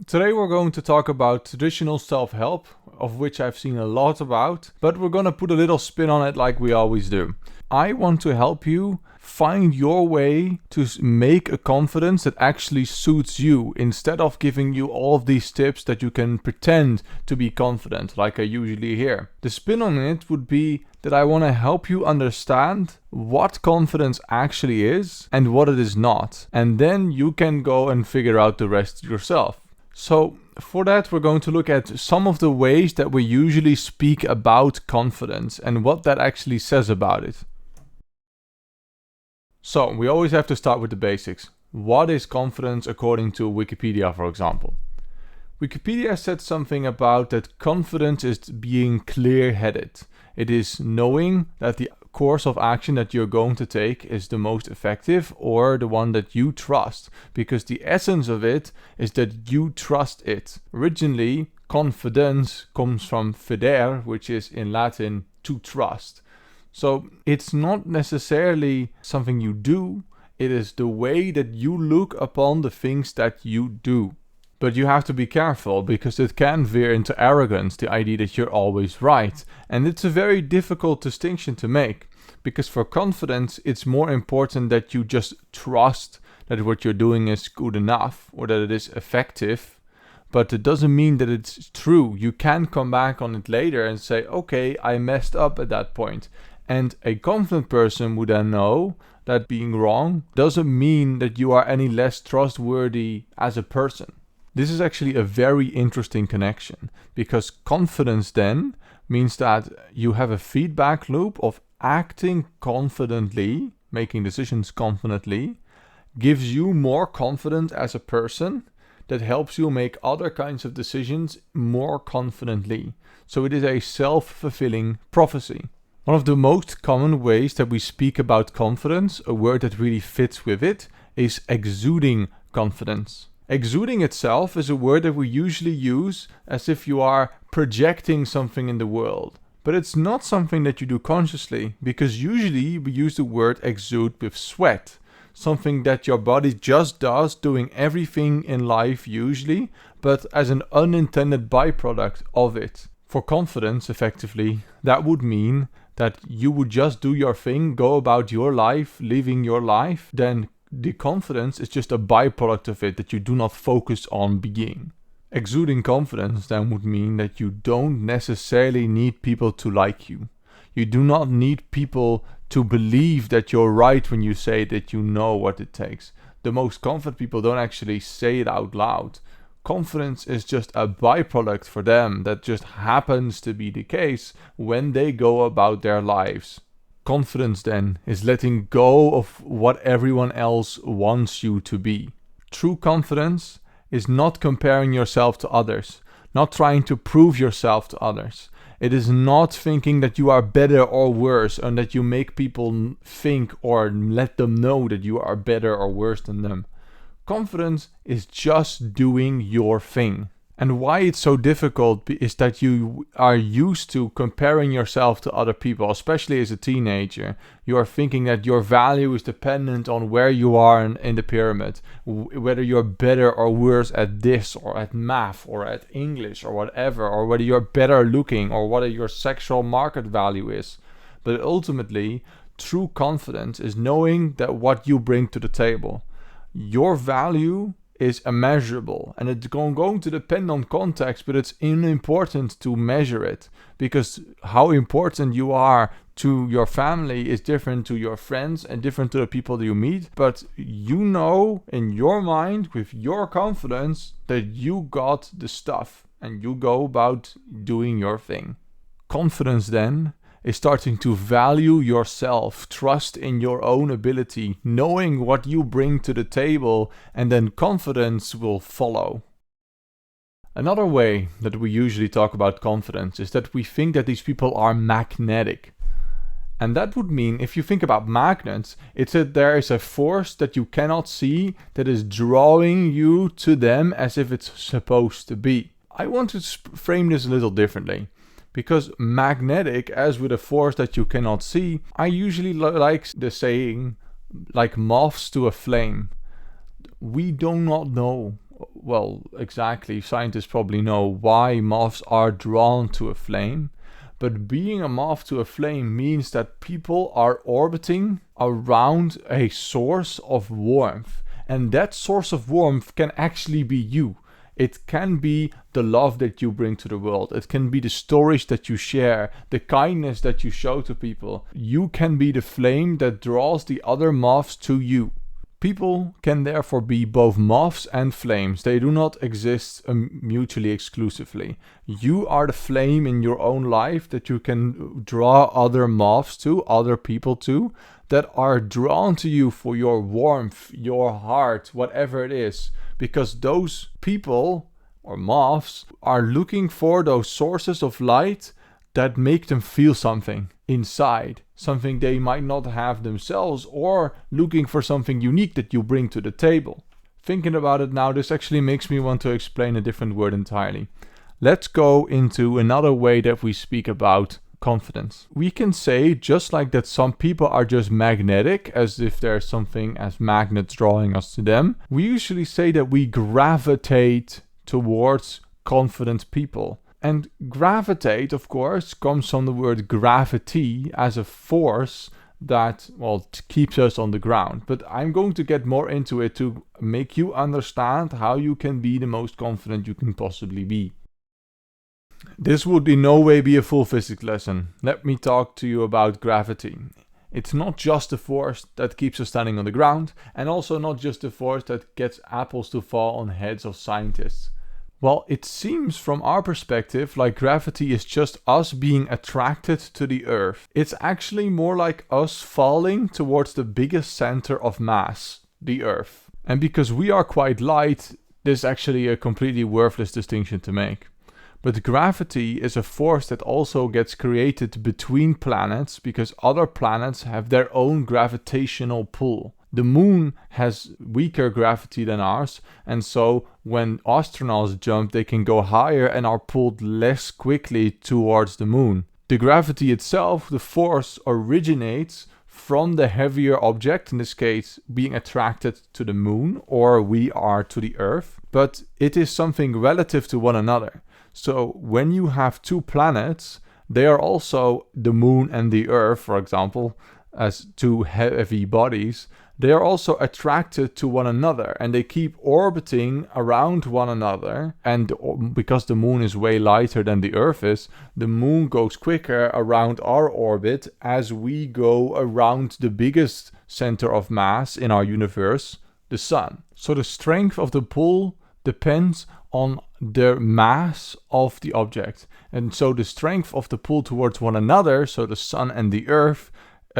Today we're going to talk about traditional self-help, of which I've seen a lot about, but we're gonna put a little spin on it like we always do. I want to help you find your way to make a confidence that actually suits you, instead of giving you all of these tips that you can pretend to be confident like I usually hear. The spin on it would be that I want to help you understand what confidence actually is and what it is not, and then you can go and figure out the rest yourself. So for that, we're going to look at some of the ways that we usually speak about confidence and what that actually says about it. So we always have to start with the basics. What is confidence according to Wikipedia, for example? Wikipedia said something about that confidence is being clear-headed. It is knowing that the course of action that you're going to take is the most effective, or the one that you trust, because the essence of it is that you trust it. Originally, confidence comes from fidere, which is in Latin to trust. So it's not necessarily something you do, it is the way that you look upon the things that you do. But you have to be careful, because it can veer into arrogance, the idea that you're always right. And it's a very difficult distinction to make, because for confidence, it's more important that you just trust that what you're doing is good enough, or that it is effective. But it doesn't mean that it's true. You can come back on it later and say, okay, I messed up at that point. And a confident person would then know that being wrong doesn't mean that you are any less trustworthy as a person. This is actually a very interesting connection, because confidence then means that you have a feedback loop of acting confidently, making decisions confidently, gives you more confidence as a person, that helps you make other kinds of decisions more confidently. So it is a self-fulfilling prophecy. One of the most common ways that we speak about confidence, a word that really fits with it, is exuding confidence. Exuding itself is a word that we usually use as if you are projecting something in the world. But it's not something that you do consciously, because usually we use the word exude with sweat. Something that your body just does, doing everything in life usually, but as an unintended byproduct of it. For confidence, effectively, that would mean that you would just do your thing, go about your life, living your life, then the confidence is just a byproduct of it that you do not focus on being. Exuding confidence then would mean that you don't necessarily need people to like you. You do not need people to believe that you're right when you say that you know what it takes. The most confident people don't actually say it out loud. Confidence is just a byproduct for them that just happens to be the case when they go about their lives. Confidence then is letting go of what everyone else wants you to be. True confidence is not comparing yourself to others, not trying to prove yourself to others. It is not thinking that you are better or worse, and that you make people think or let them know that you are better or worse than them. Confidence is just doing your thing. And why it's so difficult is that you are used to comparing yourself to other people, especially as a teenager. You are thinking that your value is dependent on where you are in the pyramid, whether you're better or worse at this or at math or at English or whatever, or whether you're better looking or what your sexual market value is. But ultimately, true confidence is knowing that what you bring to the table. Your value is immeasurable, and it's going to depend on context, but it's unimportant to measure it, because how important you are to your family is different to your friends and different to the people that you meet. But you know in your mind, with your confidence, that you got the stuff and you go about doing your thing. Confidence then is starting to value yourself, trust in your own ability, knowing what you bring to the table, and then confidence will follow. Another way that we usually talk about confidence is that we think that these people are magnetic. And that would mean, if you think about magnets, it's that there is a force that you cannot see that is drawing you to them as if it's supposed to be. I want to frame this a little differently. Because magnetic, as with a force that you cannot see, I usually like the saying, like moths to a flame. We do not know well, exactly, scientists probably know why moths are drawn to a flame. But being a moth to a flame means that people are orbiting around a source of warmth. And that source of warmth can actually be you. It can be the love that you bring to the world. It can be the stories that you share, the kindness that you show to people. You can be the flame that draws the other moths to you. People can therefore be both moths and flames. They do not exist mutually exclusively. You are the flame in your own life that you can draw other moths to, other people to, that are drawn to you for your warmth, your heart, whatever it is. Because those people, or moths, are looking for those sources of light that make them feel something inside, something they might not have themselves, or looking for something unique that you bring to the table. Thinking about it now, this actually makes me want to explain a different word entirely. Let's go into another way that we speak about confidence. We can say, just like that some people are just magnetic, as if there's something as magnets drawing us to them, we usually say that we gravitate towards confident people. And gravitate, of course, comes from the word gravity as a force that, well, keeps us on the ground. But I'm going to get more into it to make you understand how you can be the most confident you can possibly be. This would in no way be a full physics lesson. Let me talk to you about gravity. It's not just the force that keeps us standing on the ground, and also not just the force that gets apples to fall on heads of scientists. Well, it seems from our perspective like gravity is just us being attracted to the Earth. It's actually more like us falling towards the biggest center of mass, the Earth. And because we are quite light, this is actually a completely worthless distinction to make. But gravity is a force that also gets created between planets because other planets have their own gravitational pull. The moon has weaker gravity than ours, and so when astronauts jump, they can go higher and are pulled less quickly towards the moon. The gravity itself, the force, originates from the heavier object, in this case being attracted to the moon, or we are to the Earth, but it is something relative to one another. So when you have two planets, they are also the moon and the Earth, for example, as two heavy bodies. They are also attracted to one another and they keep orbiting around one another. And because the moon is way lighter than the Earth is, the moon goes quicker around our orbit as we go around the biggest center of mass in our universe, the sun. So the strength of the pull depends on the mass of the object. And so the strength of the pull towards one another, so the sun and the Earth,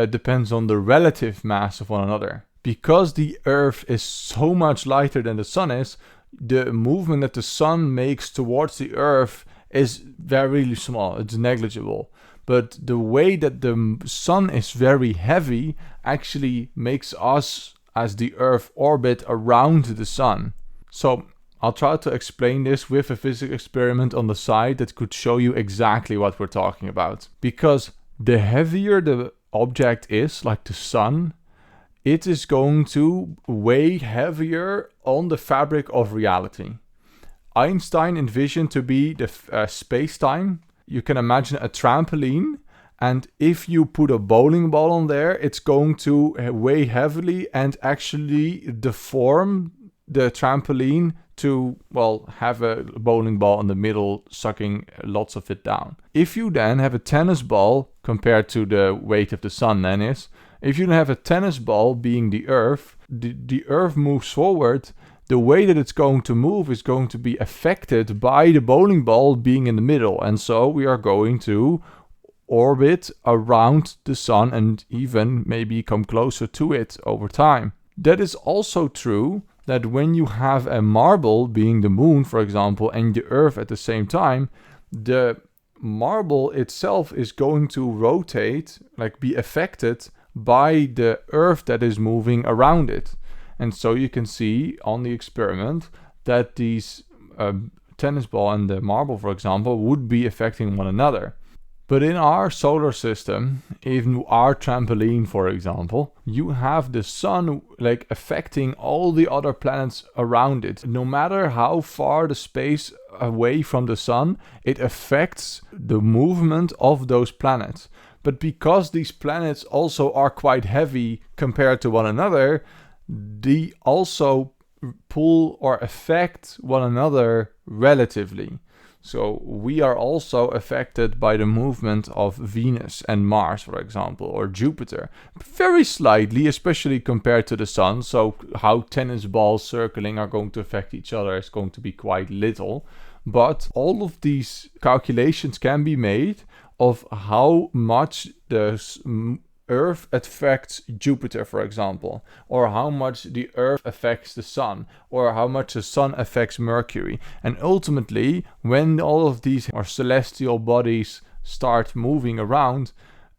depends on the relative mass of one another. Because the Earth is so much lighter than the sun is, the movement that the sun makes towards the Earth is very small, it's negligible. But the way that the sun is very heavy actually makes us, as the Earth, orbit around the sun. So I'll try to explain this with a physics experiment on the side that could show you exactly what we're talking about. Because the heavier the object is, like the sun, it is going to weigh heavier on the fabric of reality. Einstein envisioned to be the space-time. You can imagine a trampoline, and if you put a bowling ball on there, it's going to weigh heavily and actually deform the trampoline to, well, have a bowling ball in the middle, sucking lots of it down. If you then have a tennis ball, compared to the weight of the sun then is, if you have a tennis ball being the Earth, the Earth moves forward, the way that it's going to move is going to be affected by the bowling ball being in the middle. And so we are going to orbit around the sun and even maybe come closer to it over time. That is also true that when you have a marble, being the moon, for example, and the Earth at the same time, the marble itself is going to rotate, like be affected by the Earth that is moving around it. And so you can see on the experiment that these tennis ball and the marble, for example, would be affecting one another. But in our solar system, in our trampoline, for example, you have the sun like affecting all the other planets around it. No matter how far the space away from the sun, it affects the movement of those planets. But because these planets also are quite heavy compared to one another, they also pull or affect one another relatively. So we are also affected by the movement of Venus and Mars, for example, or Jupiter. Very slightly, especially compared to the sun. So how tennis balls circling are going to affect each other is going to be quite little. But all of these calculations can be made of how much the Earth affects Jupiter, for example, or how much the Earth affects the Sun, or how much the Sun affects Mercury. And ultimately, when all of these celestial bodies start moving around,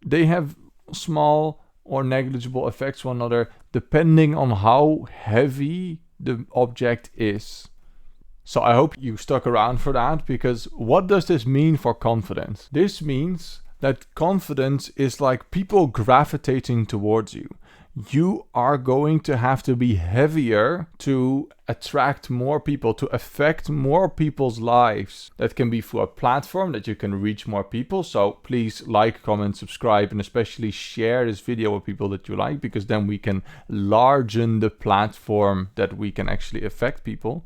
they have small or negligible effects on one another, depending on how heavy the object is. So I hope you stuck around for that, because what does this mean for confidence? This means that confidence is like people gravitating towards you. You are going to have to be heavier to attract more people, to affect more people's lives. That can be through a platform that you can reach more people. So please like, comment, subscribe, and especially share this video with people that you like, because then we can largen the platform that we can actually affect people.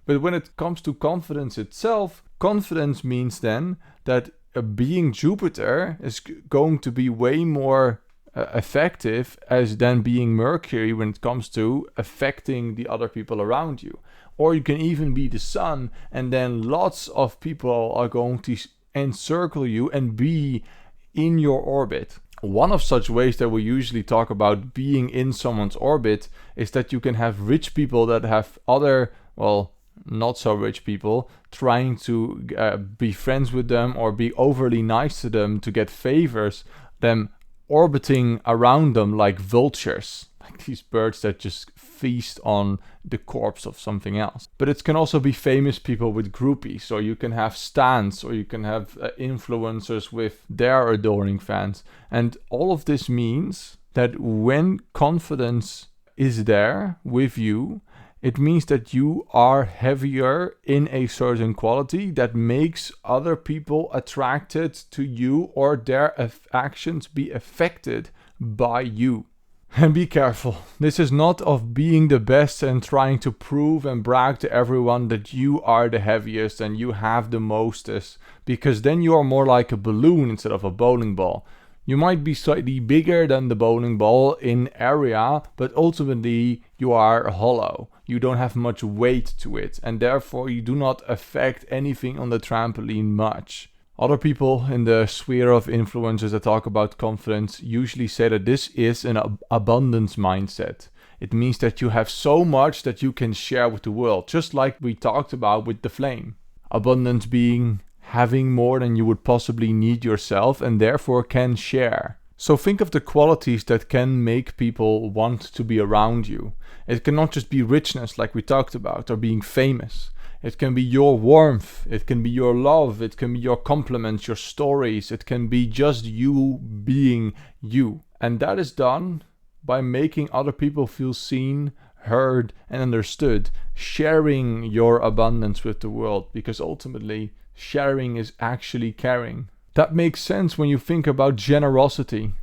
But when it comes to confidence itself, confidence means then that being Jupiter is going to be way more effective as than being Mercury when it comes to affecting the other people around you. Or you can even be the sun, and then lots of people are going to encircle you and be in your orbit. One of such ways that we usually talk about being in someone's orbit is that you can have rich people that have other, not so rich people trying to be friends with them or be overly nice to them to get favors, them orbiting around them like vultures, like these birds that just feast on the corpse of something else. But it can also be famous people with groupies, or you can have stans, or you can have influencers with their adoring fans. And all of this means that when confidence is there with you, it means that you are heavier in a certain quality that makes other people attracted to you, or their actions be affected by you. And be careful. This is not of being the best and trying to prove and brag to everyone that you are the heaviest and you have the mostest, because then you are more like a balloon instead of a bowling ball. You might be slightly bigger than the bowling ball in area, but ultimately you are hollow. You don't have much weight to it, and therefore you do not affect anything on the trampoline much. Other people in the sphere of influencers that talk about confidence usually say that this is an abundance mindset. It means that you have so much that you can share with the world, just like we talked about with the flame. Abundance being having more than you would possibly need yourself, and therefore can share. So think of the qualities that can make people want to be around you. It cannot just be richness like we talked about, or being famous. It can be your warmth, it can be your love, it can be your compliments, your stories, it can be just you being you. And that is done by making other people feel seen, heard, and understood, sharing your abundance with the world, because ultimately sharing is actually caring. That makes sense when you think about generosity.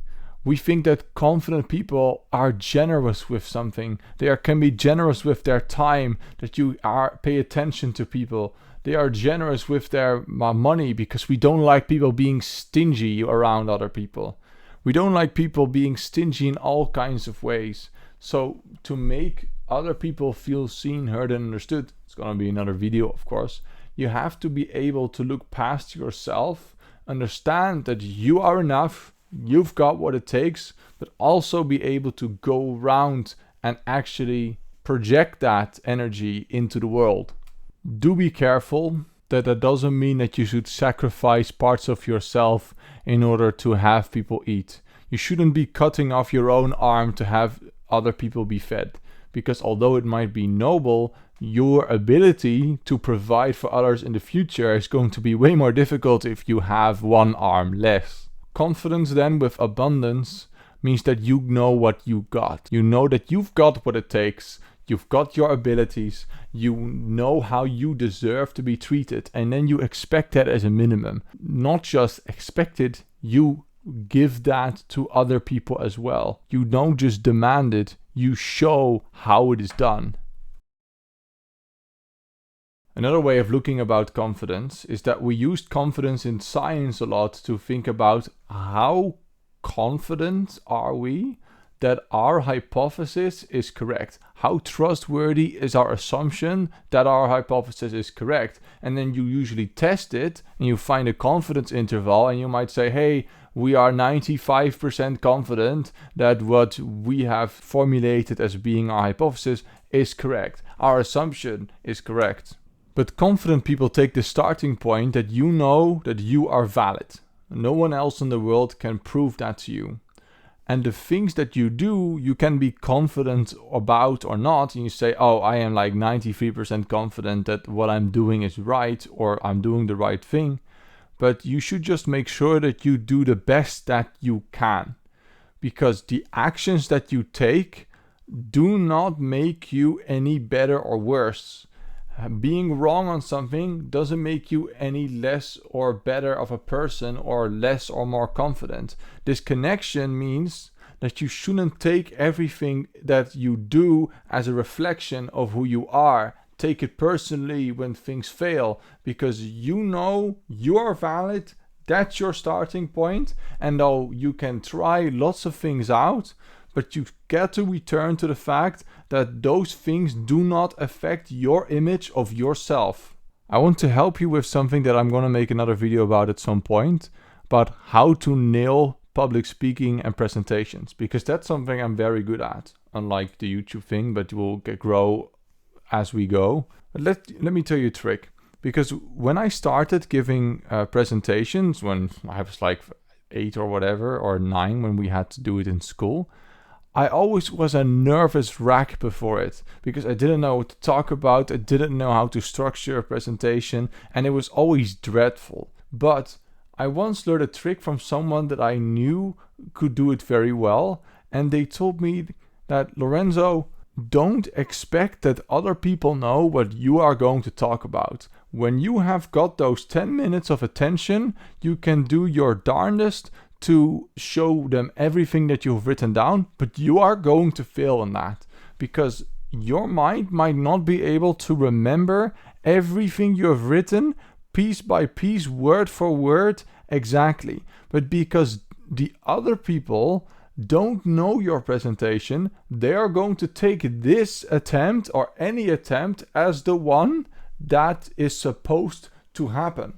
We think that confident people are generous with something. They can be generous with their time, that you pay attention to people. They are generous with their money, because we don't like people being stingy around other people. We don't like people being stingy in all kinds of ways. So to make other people feel seen, heard, and understood, it's going to be another video, of course, you have to be able to look past yourself, understand that you are enough, you've got what it takes, but also be able to go around and actually project that energy into the world. Do be careful that doesn't mean that you should sacrifice parts of yourself in order to have people eat. You shouldn't be cutting off your own arm to have other people be fed, because although it might be noble, your ability to provide for others in the future is going to be way more difficult if you have one arm less. Confidence then with abundance means that you know what you got. You know that you've got what it takes. You've got your abilities. You know how you deserve to be treated. And then you expect that as a minimum. Not just expect it, you give that to other people as well. You don't just demand it, you show how it is done. Another way of looking about confidence is that we used confidence in science a lot to think about how confident are we that our hypothesis is correct. How trustworthy is our assumption that our hypothesis is correct? And then you usually test it and you find a confidence interval and you might say, hey, we are 95% confident that what we have formulated as being our hypothesis is correct. Our assumption is correct. But confident people take the starting point that you know that you are valid. No one else in the world can prove that to you. And the things that you do, you can be confident about or not. And you say, oh, I am like 93% confident that what I'm doing is right or I'm doing the right thing. But you should just make sure that you do the best that you can. Because the actions that you take do not make you any better or worse. Being wrong on something doesn't make you any less or better of a person or less or more confident. This connection means that you shouldn't take everything that you do as a reflection of who you are. Take it personally when things fail, because you know you are valid. That's your starting point. And though you can try lots of things out, but you get to return to the fact that those things do not affect your image of yourself. I want to help you with something that I'm going to make another video about at some point, about how to nail public speaking and presentations, because that's something I'm very good at, unlike the YouTube thing, but will grow as we go. But let me tell you a trick, because when I started giving presentations, when I was like 8 or whatever, or 9 when we had to do it in school, I always was a nervous wreck before it, because I didn't know what to talk about, I didn't know how to structure a presentation, and it was always dreadful. But I once learned a trick from someone that I knew could do it very well, and they told me that, Lorenzo, don't expect that other people know what you are going to talk about. When you have got those 10 minutes of attention, you can do your darndest to show them everything that you've written down, but you are going to fail on that, because your mind might not be able to remember everything you have written piece by piece, word for word, exactly. But because the other people don't know your presentation, they are going to take this attempt or any attempt as the one that is supposed to happen.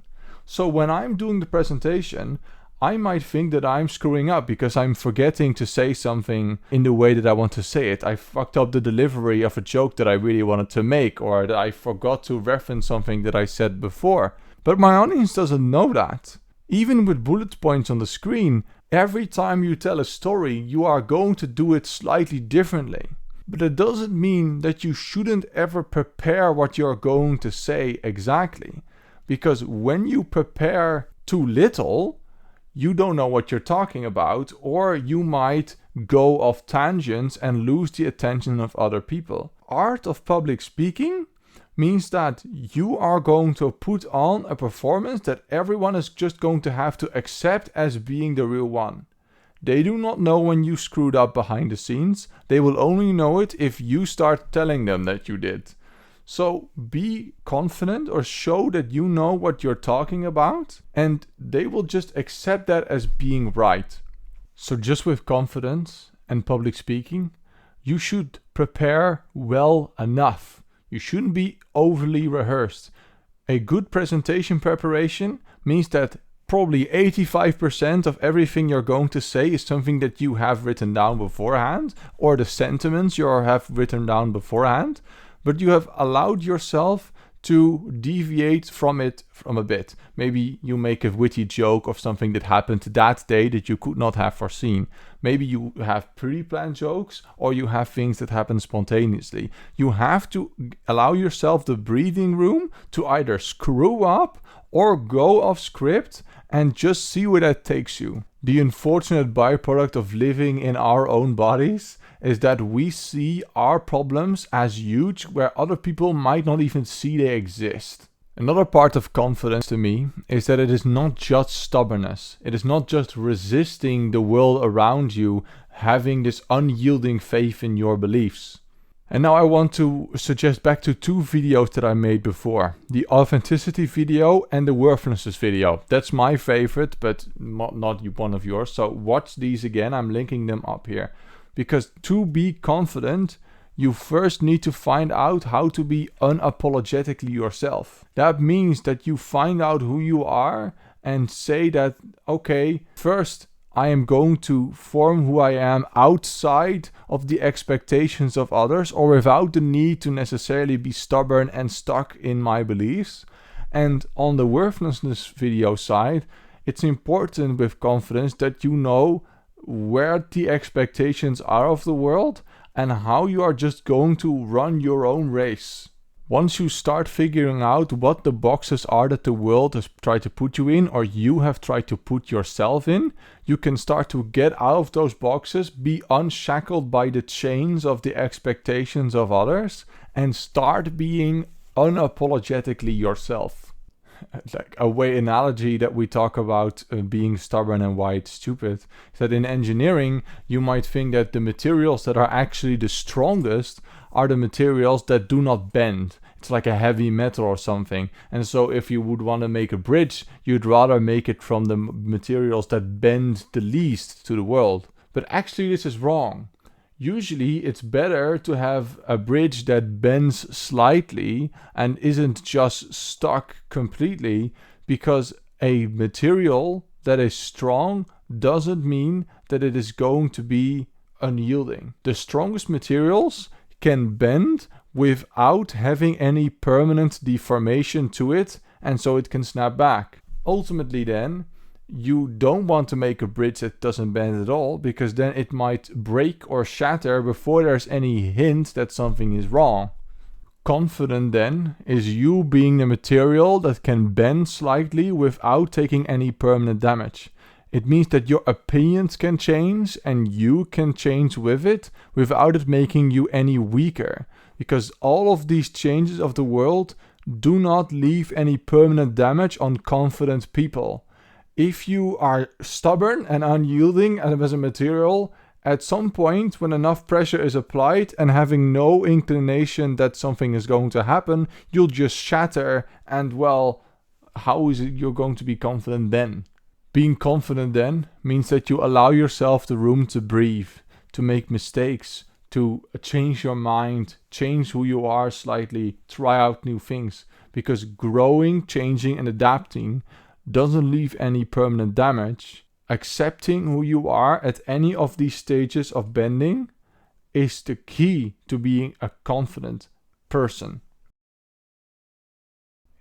So when I'm doing the presentation, I might think that I'm screwing up because I'm forgetting to say something in the way that I want to say it. I fucked up the delivery of a joke that I really wanted to make, or that I forgot to reference something that I said before. But my audience doesn't know that. Even with bullet points on the screen, every time you tell a story, you are going to do it slightly differently. But it doesn't mean that you shouldn't ever prepare what you're going to say exactly. Because when you prepare too little, you don't know what you're talking about, or you might go off tangents and lose the attention of other people. Art of public speaking means that you are going to put on a performance that everyone is just going to have to accept as being the real one. They do not know when you screwed up behind the scenes. They will only know it if you start telling them that you did. So be confident or show that you know what you're talking about, and they will just accept that as being right. So just with confidence and public speaking, you should prepare well enough. You shouldn't be overly rehearsed. A good presentation preparation means that probably 85% of everything you're going to say is something that you have written down beforehand, or the sentiments you have written down beforehand. But you have allowed yourself to deviate from it from a bit. Maybe you make a witty joke of something that happened that day that you could not have foreseen. Maybe you have pre-planned jokes, or you have things that happen spontaneously. You have to allow yourself the breathing room to either screw up or go off script and just see where that takes you. The unfortunate byproduct of living in our own bodies is that we see our problems as huge where other people might not even see they exist. Another part of confidence to me is that it is not just stubbornness. It is not just resisting the world around you, having this unyielding faith in your beliefs. And now I want to suggest back to 2 videos that I made before. The authenticity video and the worthlessness video. That's my favorite, but not one of yours. So watch these again. I'm linking them up here. Because to be confident, you first need to find out how to be unapologetically yourself. That means that you find out who you are and say that, okay, first I am going to form who I am outside of the expectations of others, or without the need to necessarily be stubborn and stuck in my beliefs. And on the worthlessness video side, it's important with confidence that you know where the expectations are of the world and how you are just going to run your own race. Once you start figuring out what the boxes are that the world has tried to put you in, or you have tried to put yourself in, you can start to get out of those boxes, be unshackled by the chains of the expectations of others, and start being unapologetically yourself. Like a way analogy that we talk about being stubborn and why it's stupid is that in engineering you might think that the materials that are actually the strongest are the materials that do not bend. It's like a heavy metal or something. And so if you would want to make a bridge, you'd rather make it from the materials that bend the least to the world. But actually this is wrong. Usually it's better to have a bridge that bends slightly and isn't just stuck completely, because a material that is strong doesn't mean that it is going to be unyielding. The strongest materials can bend without having any permanent deformation to it, and so it can snap back. Ultimately then, you don't want to make a bridge that doesn't bend at all, because then it might break or shatter before there's any hint that something is wrong. Confident then is you being the material that can bend slightly without taking any permanent damage. It means that your opinions can change and you can change with it without it making you any weaker, because all of these changes of the world do not leave any permanent damage on confident people. If you are stubborn and unyielding as a material, at some point when enough pressure is applied and having no inclination that something is going to happen, you'll just shatter, and well, how is it you're going to be confident then? Being confident then means that you allow yourself the room to breathe, to make mistakes, to change your mind, change who you are slightly, try out new things, because growing, changing and adapting doesn't leave any permanent damage. Accepting who you are at any of these stages of bending is the key to being a confident person.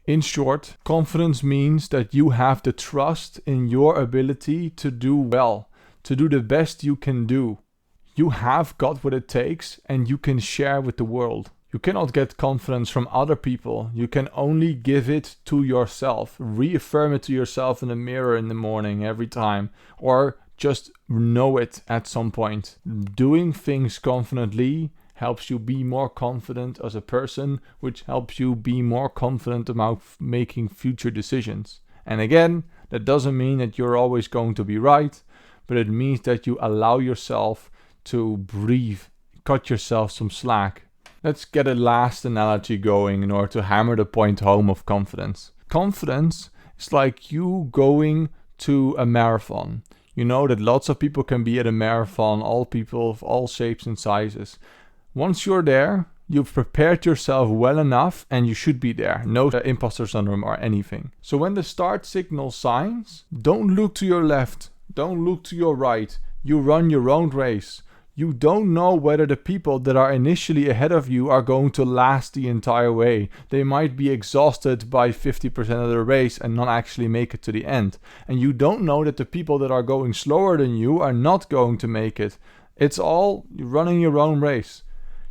In short, confidence means that you have the trust in your ability to do well, to do the best you can do. You have got what it takes and you can share with the world. You cannot get confidence from other people. You can only give it to yourself. Reaffirm it to yourself in the mirror in the morning every time. Or just know it at some point. Doing things confidently helps you be more confident as a person, which helps you be more confident about making future decisions. And again, that doesn't mean that you're always going to be right, but it means that you allow yourself to breathe, cut yourself some slack. Let's get a last analogy going in order to hammer the point home of confidence. Confidence is like you going to a marathon. You know that lots of people can be at a marathon, all people of all shapes and sizes. Once you're there, you've prepared yourself well enough and you should be there. No imposter syndrome or anything. So when the start signal signs, don't look to your left, don't look to your right. You run your own race. You don't know whether the people that are initially ahead of you are going to last the entire way. They might be exhausted by 50% of the race and not actually make it to the end. And you don't know that the people that are going slower than you are not going to make it. It's all running your own race.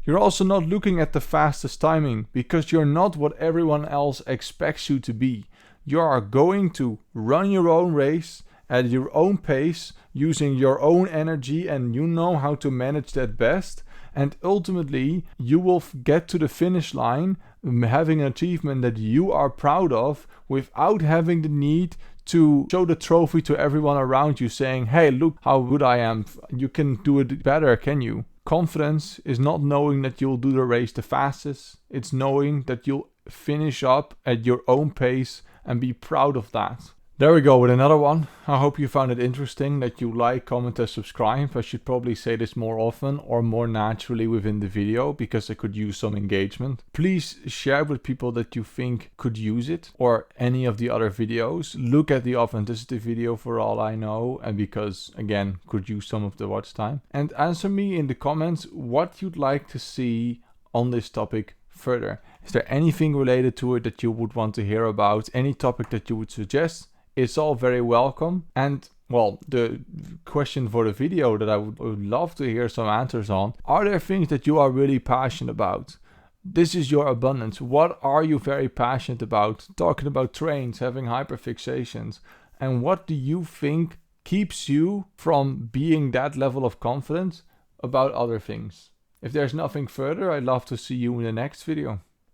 You're also not looking at the fastest timing because you're not what everyone else expects you to be. You are going to run your own race at your own pace, using your own energy, and you know how to manage that best. And ultimately, you will get to the finish line having an achievement that you are proud of without having the need to show the trophy to everyone around you saying, hey, look how good I am. You can do it better, can you? Confidence is not knowing that you'll do the race the fastest. It's knowing that you'll finish up at your own pace and be proud of that. There we go with another one. I hope you found it interesting, that you like, comment and subscribe. I should probably say this more often or more naturally within the video because I could use some engagement. Please share with people that you think could use it or any of the other videos. Look at the authenticity video for all I know, and because again could use some of the watch time. And answer me in the comments what you'd like to see on this topic further. Is there anything related to it that you would want to hear about? Any topic that you would suggest? It's all very welcome. And well, the question for the video that I would love to hear some answers on: are there things that you are really passionate about? This is your abundance. What are you very passionate about? Talking about trains, having hyperfixations. And what do you think keeps you from being that level of confidence about other things? If there's nothing further, I'd love to see you in the next video.